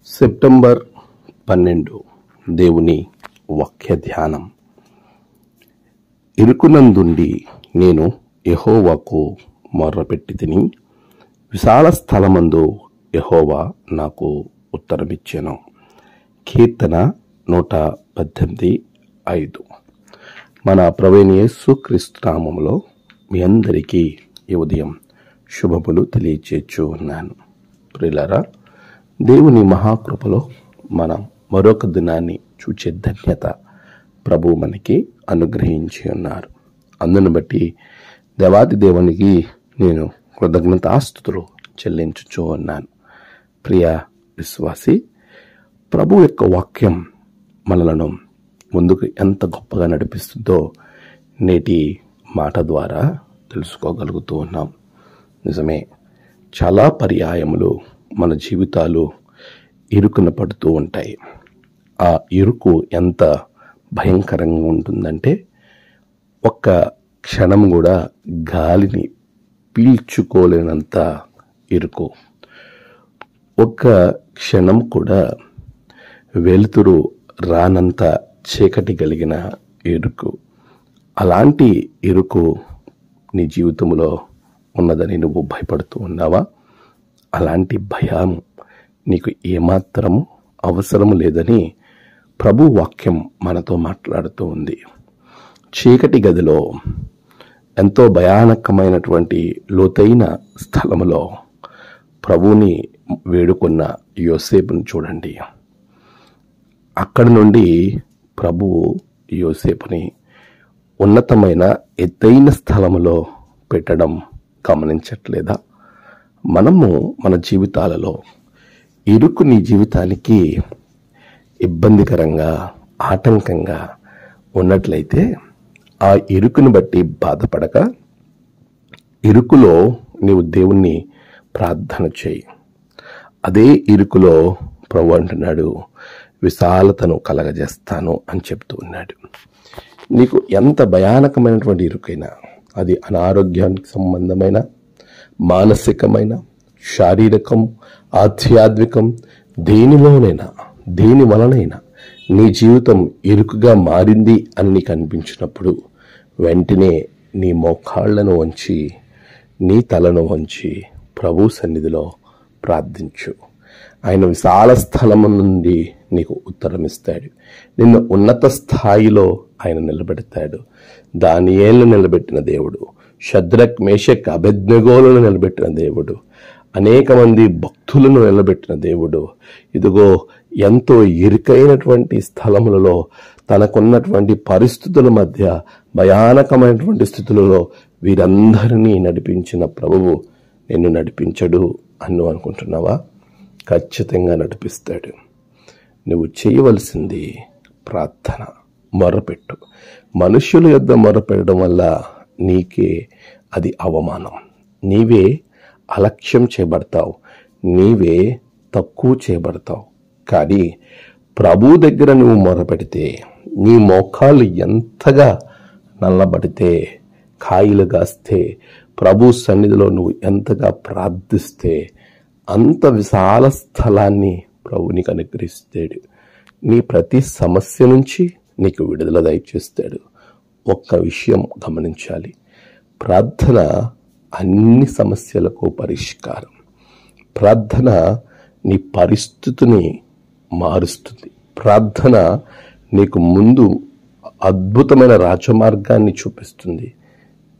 September 12 దేవుని వాక్య ధ్యానం. ఇరుకునందుండి నేను యెహోవాకు మొర్రపెట్టితిని, విశాల స్థలమందు యెహోవా నాకు ఉత్తరమిచ్చెను. కీర్తన 118:5. మన ప్రభువైన యేసుక్రీస్తు నామములో మీ అందరికీ ఈ ఉదయం శుభములు తెలియచేయచ్చు ఉన్నాను. ప్రియులారా, దేవుని మహాకృపలో మనం మరొక దినాన్ని చూచే ధన్యత ప్రభువు మనకి అనుగ్రహించి ఉన్నారు. అందును బట్టి దేవాది దేవునికి నేను కృతజ్ఞతాస్తుతులు చెల్లించుచూ ఉన్నాను. ప్రియ విశ్వాసి, ప్రభు యొక్క వాక్యం మనలను ముందుకు ఎంత గొప్పగా నడిపిస్తుందో నేటి మాట ద్వారా తెలుసుకోగలుగుతూ ఉన్నాం. నిజమే, చాలా పర్యాయములు మన జీవితాలు ఇరుకున పడుతూ ఉంటాయి. ఆ ఇరుకు ఎంత భయంకరంగా ఉంటుందంటే, ఒక్క క్షణం కూడా గాలిని పీల్చుకోలేనంత ఇరుకు, ఒక్క క్షణం కూడా వెలుతురు రానంత చీకటి కలిగిన ఇరుకు. అలాంటి ఇరుకు నీ జీవితంలో ఉన్నదని నువ్వు భయపడుతూ ఉన్నావా? అలాంటి భయం నీకు ఏమాత్రము అవసరం లేదని ప్రభు వాక్యం మనతో మాట్లాడుతూ ఉంది. చీకటి గదిలో, ఎంతో భయానకమైనటువంటి లోతైన స్థలములో ప్రభువుని వేడుకున్న యోసేపుని చూడండి. అక్కడి నుండి ప్రభువు యోసేపుని ఉన్నతమైన ఎత్తైన స్థలములో పెట్టడం గమనించట్లేదా? మనము మన జీవితాలలో ఇరుకు నీ జీవితానికి ఇబ్బందికరంగా, ఆటంకంగా ఉన్నట్లయితే ఆ ఇరుకుని బట్టి బాధపడక, ఇరుకులో నీవు దేవుణ్ణి ప్రార్థన చేయి. అదే ఇరుకులో ప్రభు అంటున్నాడు, విశాలతను కలగజేస్తాను అని చెప్తూ ఉన్నాడు. నీకు ఎంత భయానకమైనటువంటి ఇరుకైనా, అది అనారోగ్యానికి సంబంధమైన, మానసికమైన, శారీరకం, ఆధ్యాత్మికం, దేనిలోనైనా, దేని వలనైనా నీ జీవితం ఇరుకుగా మారింది అని నీకు అనిపించినప్పుడు వెంటనే నీ మోకాళ్లను వంచి, నీ తలను వంచి ప్రభు సన్నిధిలో ప్రార్థించు. ఆయన విశాల స్థలము నుండి నీకు ఉత్తరమిస్తాడు. నిన్ను ఉన్నత స్థాయిలో ఆయన నిలబెడతాడు. దానియేలును నిలబెట్టిన దేవుడు, షద్రక్, మేషక్, అబేద్నెగోలను నిలబెట్టిన దేవుడు, అనేక మంది భక్తులను నిలబెట్టిన దేవుడు, ఇదిగో ఎంతో ఇరుకైనటువంటి స్థలములలో, తనకున్నటువంటి పరిస్థితుల మధ్య, భయానకమైనటువంటి స్థితులలో వీరందరినీ నడిపించిన ప్రభువు నిన్ను నడిపించడు అని అనుకుంటున్నావా? ఖచ్చితంగా నడిపిస్తాడు. నువ్వు చేయవలసింది ప్రార్థన, మొర్రపెట్టు. మనుష్యుల యొద్ద మొర్రపెట్టడం వల్ల నీకే అది అవమానం. నీవే అలక్ష్యం చేయబడతావు, నీవే తక్కువ చేయబడతావు. కానీ ప్రభు దగ్గర నువ్వు మొరపెడితే, నీ మోకాళ్ళు ఎంతగా నల్లబడితే, కాయలు కాస్తే, ప్రభు సన్నిధిలో నువ్వు ఎంతగా ప్రార్థిస్తే, అంత విశాల స్థలాన్ని ప్రభు నీకు అనుగ్రహిస్తాడు. నీ ప్రతి సమస్య నుంచి నీకు విడుదల దయచేస్తాడు. ఒక్క విషయం గమనించాలి, ప్రార్థన అన్ని సమస్యలకు పరిష్కారం. ప్రార్థన నీ పరిస్థితిని మారుస్తుంది. ప్రార్థన నీకు ముందు అద్భుతమైన రాజమార్గాన్ని చూపిస్తుంది.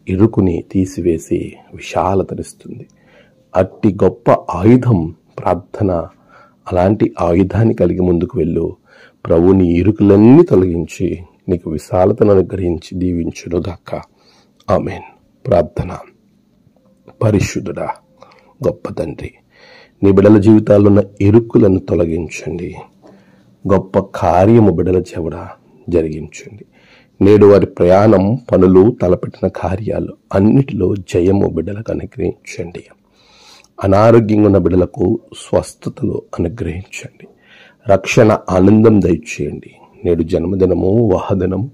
ఇరుకుని తీసివేసి విశాలతనిస్తుంది. అట్టి గొప్ప ఆయుధం ప్రార్థన. అలాంటి ఆయుధాన్ని కలిగి ముందుకు వెళ్ళు. ప్రభు నీ ఇరుకులన్నీ తొలగించి నీకు విశాలతను అనుగ్రహించి దీవించును గాక. ఆమేన్. ప్రార్థన. పరిశుద్ధుడా, గొప్ప తండ్రి, నీ బిడ్డల జీవితాల్లో ఉన్న ఇరుకులను తొలగించండి. గొప్ప కార్యము బిడ్డల చెవుడ జరిగించండి. నేడు వారి ప్రయాణం, పనులు, తలపెట్టిన కార్యాలు అన్నిటిలో జయము బిడ్డలకు అనుగ్రహించండి. అనారోగ్యంగా ఉన్న బిడ్డలకు స్వస్థతలు అనుగ్రహించండి. రక్షణ ఆనందం దయచేయండి. నేడు జన్మదినము, వాహదినము,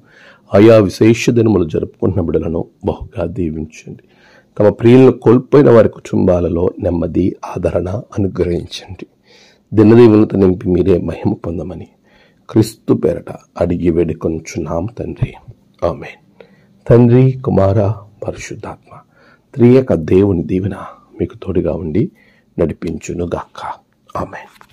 ఆయా విశేష దినములు జరుపుకుంటున్న బిడ్డలను బహుగా దీవించండి. తమ ప్రియులను కోల్పోయిన వారి కుటుంబాలలో నెమ్మది, ఆదరణ అనుగ్రహించండి. దినదీవులతో నింపి మీరే మహిమ పొందమని క్రీస్తు పేరట అడిగి వేడుకొనుచున్నాం తండ్రి. ఆమేన్. తండ్రి, కుమార, పరిశుద్ధాత్మ త్రియక దేవుని దీవెన మీకు తోడుగా ఉండి నడిపించునుగాక. ఆమేన్.